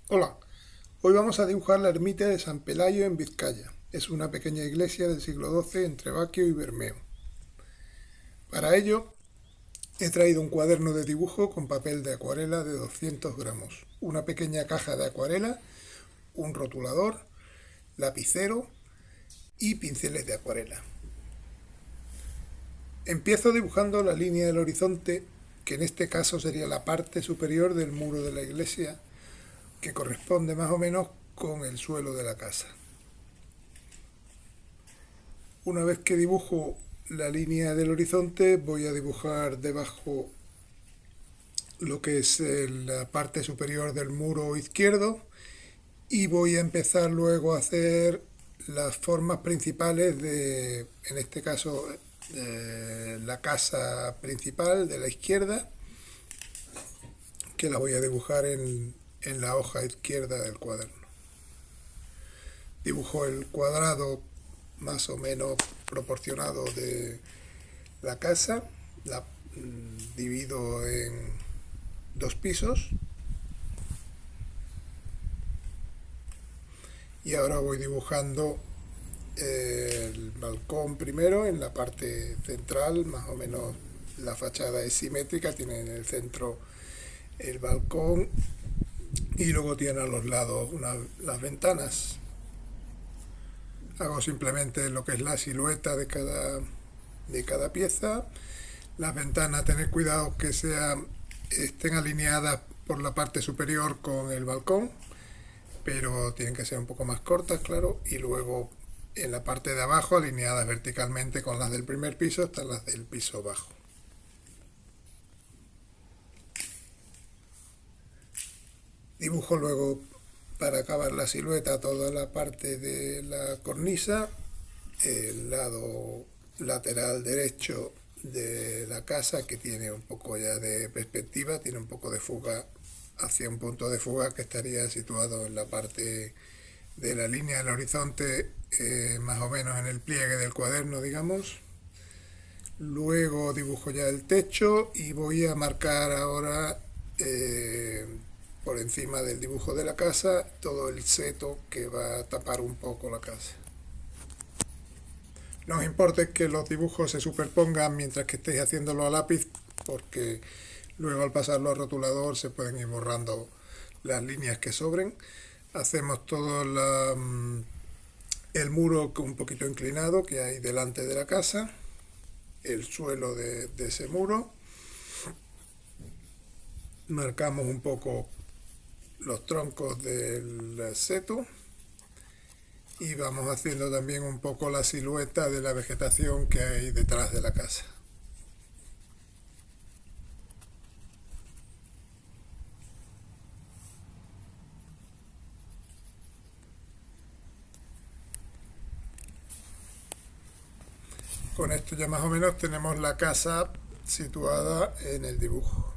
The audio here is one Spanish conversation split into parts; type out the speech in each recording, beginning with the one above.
Hola, hoy vamos a dibujar la ermita de San Pelayo en Vizcaya. Es una pequeña iglesia del siglo XII entre Baquio y Bermeo. Para ello he traído un cuaderno de dibujo con papel de acuarela de 200 gramos, una pequeña caja de acuarela, un rotulador, lapicero y pinceles de acuarela. Empiezo dibujando la línea del horizonte, que en este caso sería la parte superior del muro de la iglesia, que corresponde más o menos con el suelo de la casa. Una vez que dibujo la línea del horizonte, voy a dibujar debajo lo que es la parte superior del muro izquierdo y voy a empezar luego a hacer las formas principales de, en este caso, la casa principal de la izquierda, que la voy a dibujar en la hoja izquierda del cuaderno. Dibujo el cuadrado más o menos proporcionado de la casa, la divido en dos pisos y ahora voy dibujando el balcón primero en la parte central, más o menos la fachada es simétrica, tiene en el centro el balcón y luego tiene a los lados las ventanas. Hago simplemente lo que es la silueta de cada pieza. Las ventanas, tener cuidado que estén alineadas por la parte superior con el balcón, pero tienen que ser un poco más cortas, claro, y luego en la parte de abajo alineadas verticalmente con las del primer piso hasta las del piso bajo. Dibujo luego, para acabar la silueta, toda la parte de la cornisa, el lado lateral derecho de la casa, que tiene un poco ya de perspectiva, tiene un poco de fuga hacia un punto de fuga que estaría situado en la parte de la línea del horizonte, más o menos en el pliegue del cuaderno, digamos. Luego dibujo ya el techo y voy a marcar ahora por encima del dibujo de la casa todo el seto que va a tapar un poco la casa. No os importe que los dibujos se superpongan mientras que estéis haciéndolo a lápiz, porque luego al pasarlo al rotulador se pueden ir borrando las líneas que sobren. Hacemos todo el muro un poquito inclinado que hay delante de la casa, el suelo de ese muro. Marcamos un poco los troncos del seto y vamos haciendo también un poco la silueta de la vegetación que hay detrás de la casa. Con esto ya más o menos tenemos la casa situada en el dibujo.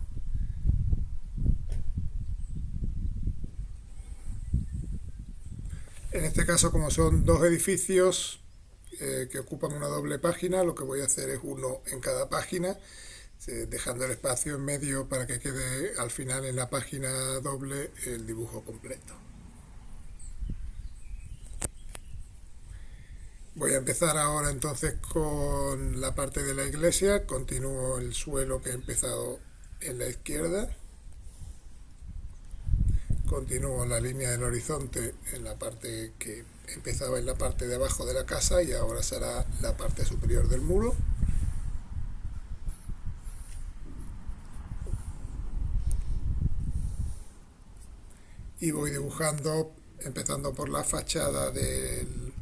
En este caso, como son dos edificios que ocupan una doble página, lo que voy a hacer es uno en cada página, dejando el espacio en medio para que quede al final en la página doble el dibujo completo. Voy a empezar ahora entonces con la parte de la iglesia, continúo el suelo que he empezado en la izquierda, continúo la línea del horizonte en la parte que empezaba en la parte de abajo de la casa y ahora será la parte superior del muro. Y voy dibujando, empezando por la fachada del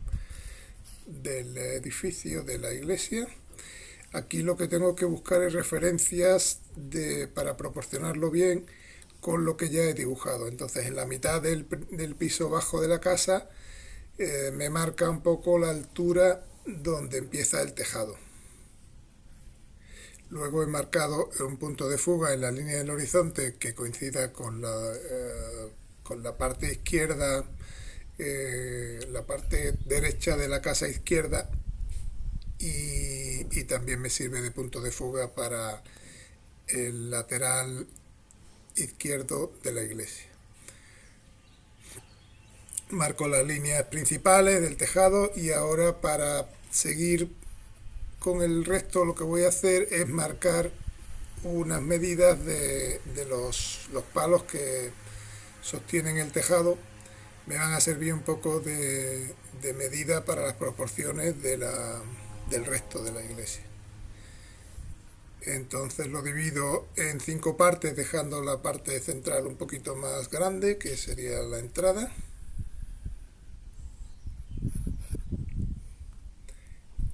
edificio, de la iglesia. Aquí lo que tengo que buscar es referencias para proporcionarlo bien con lo que ya he dibujado. Entonces en la mitad del piso bajo de la casa me marca un poco la altura donde empieza el tejado. Luego he marcado un punto de fuga en la línea del horizonte que coincida con la parte izquierda, la parte derecha de la casa izquierda y también me sirve de punto de fuga para el lateral izquierdo de la iglesia. Marco las líneas principales del tejado y ahora para seguir con el resto lo que voy a hacer es marcar unas medidas de los palos que sostienen el tejado. Me van a servir un poco de medida para las proporciones del resto de la iglesia. Entonces lo divido en 5 partes, dejando la parte central un poquito más grande, que sería la entrada.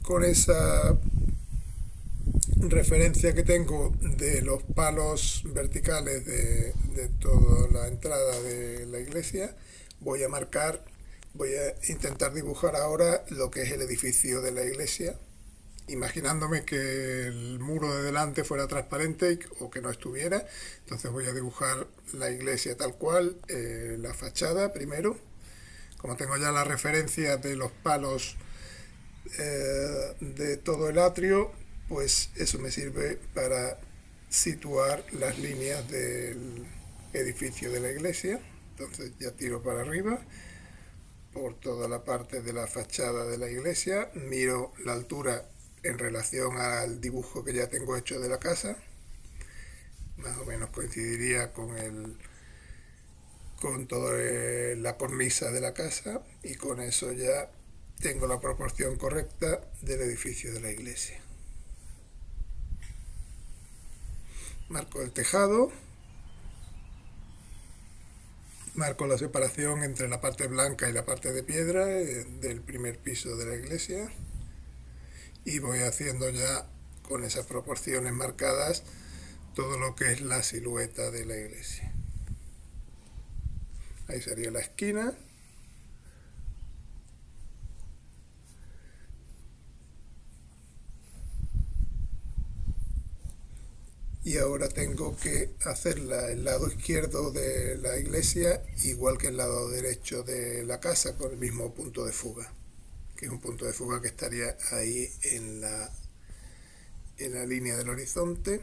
Con esa referencia que tengo de los palos verticales de toda la entrada de la iglesia, voy a intentar dibujar ahora lo que es el edificio de la iglesia, imaginándome que el muro de delante fuera transparente o que no estuviera. Entonces voy a dibujar la iglesia tal cual, la fachada primero. Como tengo ya la referencia de los palos de todo el atrio, pues eso me sirve para situar las líneas del edificio de la iglesia. Entonces ya tiro para arriba por toda la parte de la fachada de la iglesia, miro la altura en relación al dibujo que ya tengo hecho de la casa, más o menos coincidiría con toda la cornisa de la casa, y con eso ya tengo la proporción correcta del edificio de la iglesia. Marco el tejado, marco la separación entre la parte blanca y la parte de piedra del primer piso de la iglesia, y voy haciendo ya con esas proporciones marcadas todo lo que es la silueta de la iglesia. Ahí sería la esquina. Y ahora tengo que hacer el lado izquierdo de la iglesia igual que el lado derecho de la casa, con el mismo punto de fuga, que es un punto de fuga que estaría ahí en la línea del horizonte,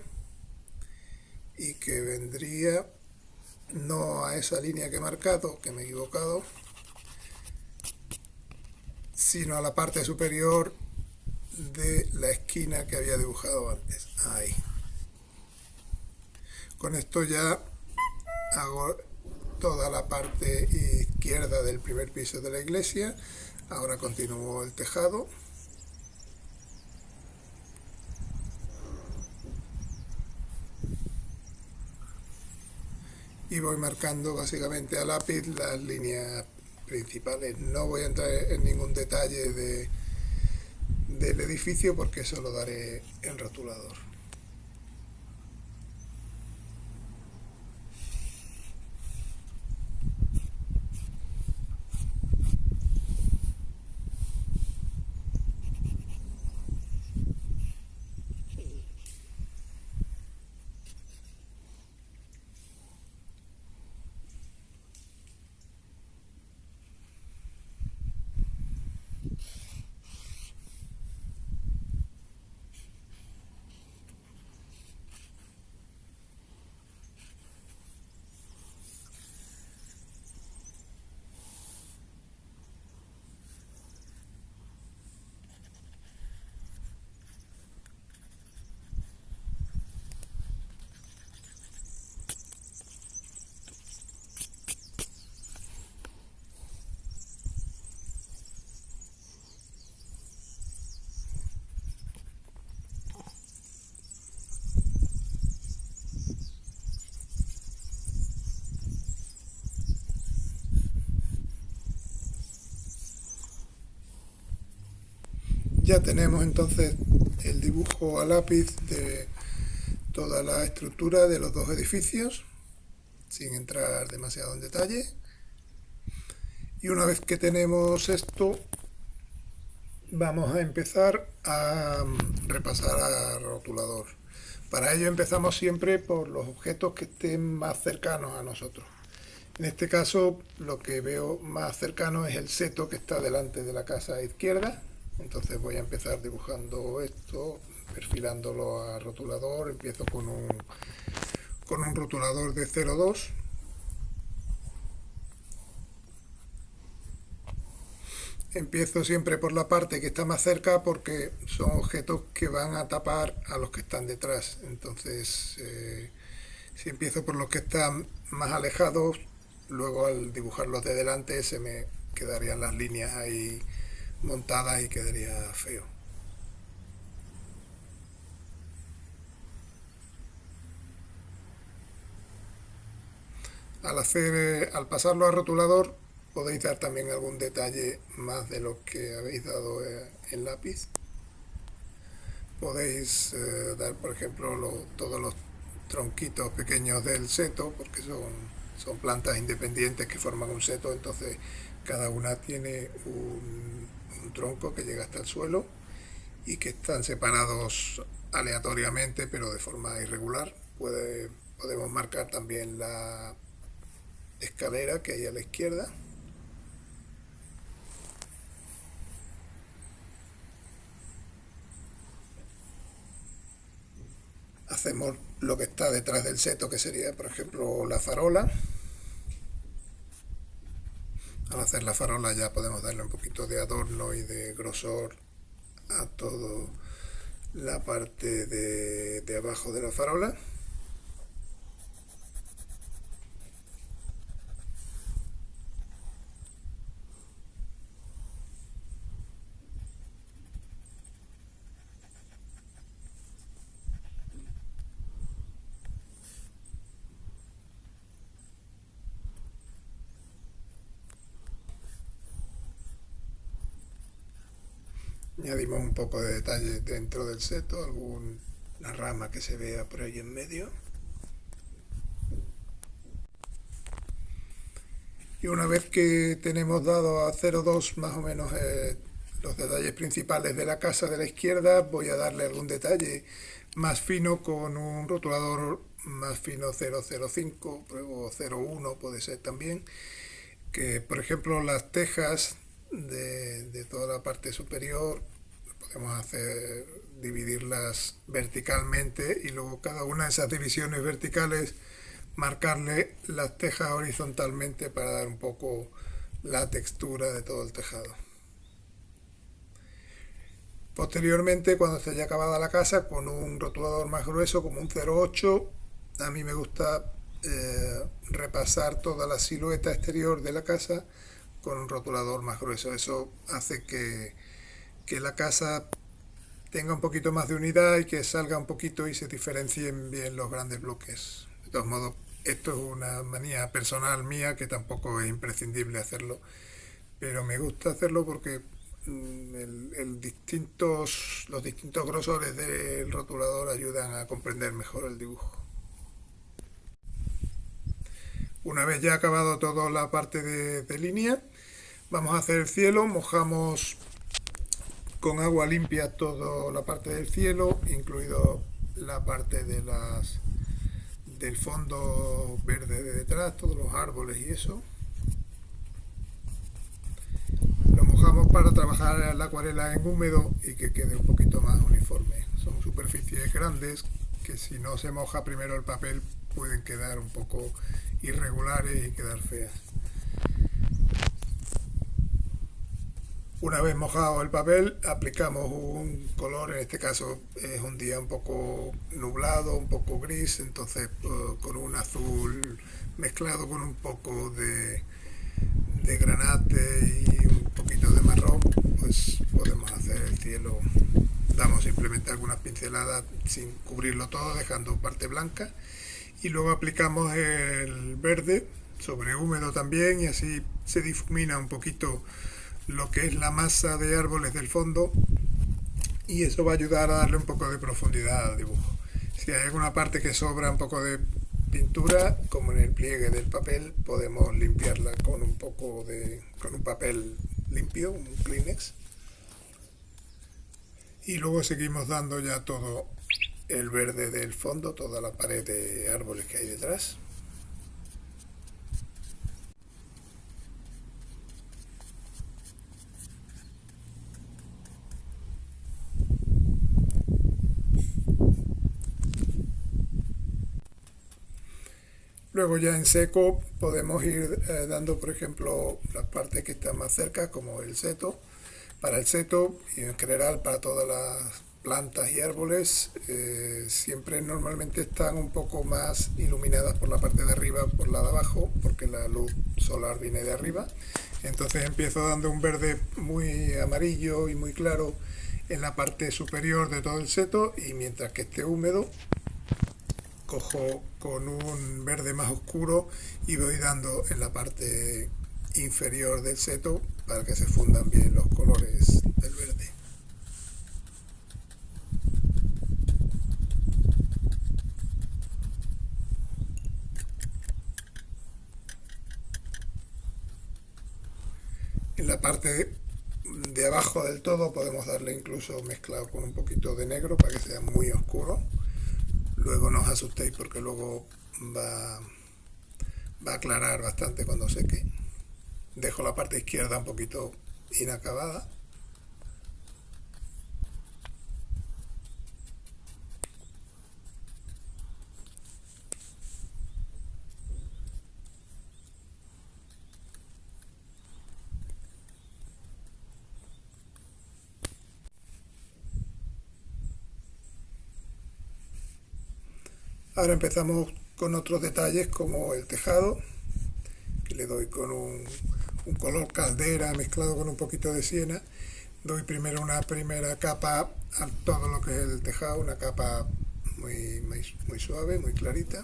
y que vendría no a esa línea que he marcado, que me he equivocado, sino a la parte superior de la esquina que había dibujado antes. Ahí. Con esto ya hago toda la parte izquierda del primer piso de la iglesia. Ahora continúo el tejado. Y voy marcando básicamente a lápiz las líneas principales. No voy a entrar en ningún detalle del edificio porque eso lo daré en rotulador. Ya tenemos entonces el dibujo a lápiz de toda la estructura de los dos edificios, sin entrar demasiado en detalle. Y una vez que tenemos esto, vamos a empezar a repasar a rotulador. Para ello empezamos siempre por los objetos que estén más cercanos a nosotros. En este caso lo que veo más cercano es el seto que está delante de la casa izquierda. Entonces voy a empezar dibujando esto, perfilándolo a rotulador. Empiezo con un rotulador de 0,2. Empiezo siempre por la parte que está más cerca porque son objetos que van a tapar a los que están detrás. Entonces, si empiezo por los que están más alejados, luego al dibujarlos de delante se me quedarían las líneas ahí montadas y quedaría feo. Al pasarlo a rotulador, podéis dar también algún detalle más de lo que habéis dado en lápiz. Podéis dar, por ejemplo, todos los tronquitos pequeños del seto, porque son plantas independientes que forman un seto, entonces cada una tiene un tronco que llega hasta el suelo y que están separados aleatoriamente, pero de forma irregular. Podemos marcar también la escalera que hay a la izquierda. Hacemos lo que está detrás del seto, que sería, por ejemplo, la farola. Al hacer la farola ya podemos darle un poquito de adorno y de grosor a toda la parte de abajo de la farola. Añadimos un poco de detalle dentro del seto, alguna rama que se vea por ahí en medio. Y una vez que tenemos dado a 0,2 más o menos los detalles principales de la casa de la izquierda, voy a darle algún detalle más fino con un rotulador más fino 0,05 o 0,1 puede ser también, que por ejemplo las tejas de toda la parte superior podemos hacer dividirlas verticalmente y luego cada una de esas divisiones verticales marcarle las tejas horizontalmente para dar un poco la textura de todo el tejado. Posteriormente, cuando esté ya acabada la casa, con un rotulador más grueso como un 0,8, a mí me gusta repasar toda la silueta exterior de la casa con un rotulador más grueso. Eso hace que la casa tenga un poquito más de unidad y que salga un poquito y se diferencien bien los grandes bloques. De todos modos, esto es una manía personal mía que tampoco es imprescindible hacerlo, pero me gusta hacerlo porque los distintos grosores del rotulador ayudan a comprender mejor el dibujo. Una vez ya acabado toda la parte de línea, vamos a hacer el cielo. Mojamos con agua limpia toda la parte del cielo, incluido la parte del fondo verde de detrás, todos los árboles y eso. Lo mojamos para trabajar la acuarela en húmedo y que quede un poquito más uniforme. Son superficies grandes que si no se moja primero el papel pueden quedar un poco irregulares y quedar feas. Una vez mojado el papel, aplicamos un color, en este caso es un día un poco nublado, un poco gris, entonces con un azul mezclado con un poco de granate y un poquito de marrón, pues podemos hacer el cielo. Damos simplemente algunas pinceladas sin cubrirlo todo, dejando parte blanca, y luego aplicamos el verde sobre húmedo también, y así se difumina un poquito lo que es la masa de árboles del fondo, y eso va a ayudar a darle un poco de profundidad al dibujo. Si hay alguna parte que sobra un poco de pintura, como en el pliegue del papel, podemos limpiarla con un papel limpio, un Kleenex, y luego seguimos dando ya todo el verde del fondo, toda la pared de árboles que hay detrás. Luego ya en seco podemos ir dando, por ejemplo, las partes que están más cerca, como el seto. Para el seto y en general para todas las plantas y árboles, siempre normalmente están un poco más iluminadas por la parte de arriba, por la de abajo, porque la luz solar viene de arriba. Entonces empiezo dando un verde muy amarillo y muy claro en la parte superior de todo el seto, y mientras que esté húmedo cojo con un verde más oscuro y voy dando en la parte inferior del seto para que se fundan bien los colores del verde. En la parte de abajo del todo podemos darle incluso mezclado con un poquito de negro para que sea muy oscuro. Luego no os asustéis porque luego va a aclarar bastante cuando seque. Dejo la parte izquierda un poquito inacabada. Ahora empezamos con otros detalles como el tejado, que le doy con un color caldera mezclado con un poquito de siena. Doy primero una primera capa a todo lo que es el tejado, una capa muy suave, muy clarita.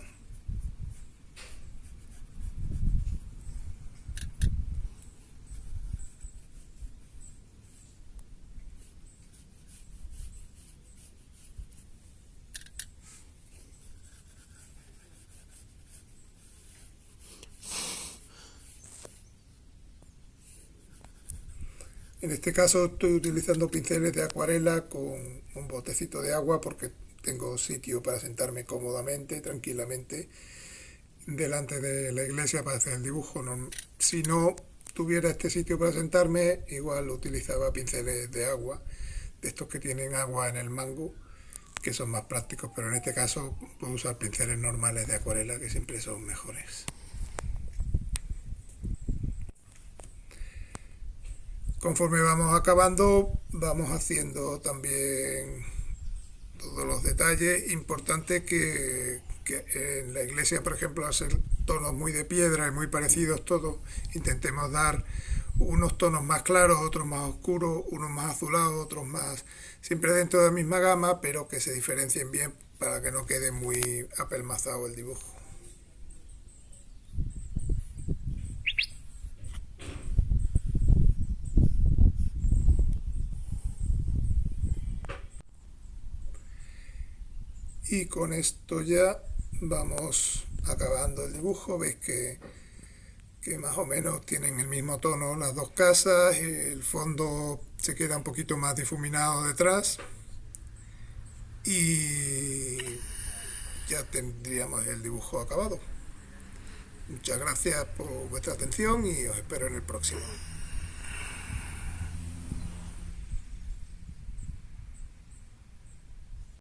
En este caso estoy utilizando pinceles de acuarela con un botecito de agua porque tengo sitio para sentarme cómodamente, tranquilamente, delante de la iglesia para hacer el dibujo. No, si no tuviera este sitio para sentarme, igual utilizaba pinceles de agua, de estos que tienen agua en el mango, que son más prácticos, pero en este caso puedo usar pinceles normales de acuarela, que siempre son mejores. Conforme vamos acabando, vamos haciendo también todos los detalles. Importante que en la iglesia, por ejemplo, al ser tonos muy de piedra y muy parecidos todos, intentemos dar unos tonos más claros, otros más oscuros, unos más azulados, otros más, siempre dentro de la misma gama, pero que se diferencien bien para que no quede muy apelmazado el dibujo. Y con esto ya vamos acabando el dibujo. Veis que más o menos tienen el mismo tono las dos casas, el fondo se queda un poquito más difuminado detrás y ya tendríamos el dibujo acabado. Muchas gracias por vuestra atención y os espero en el próximo.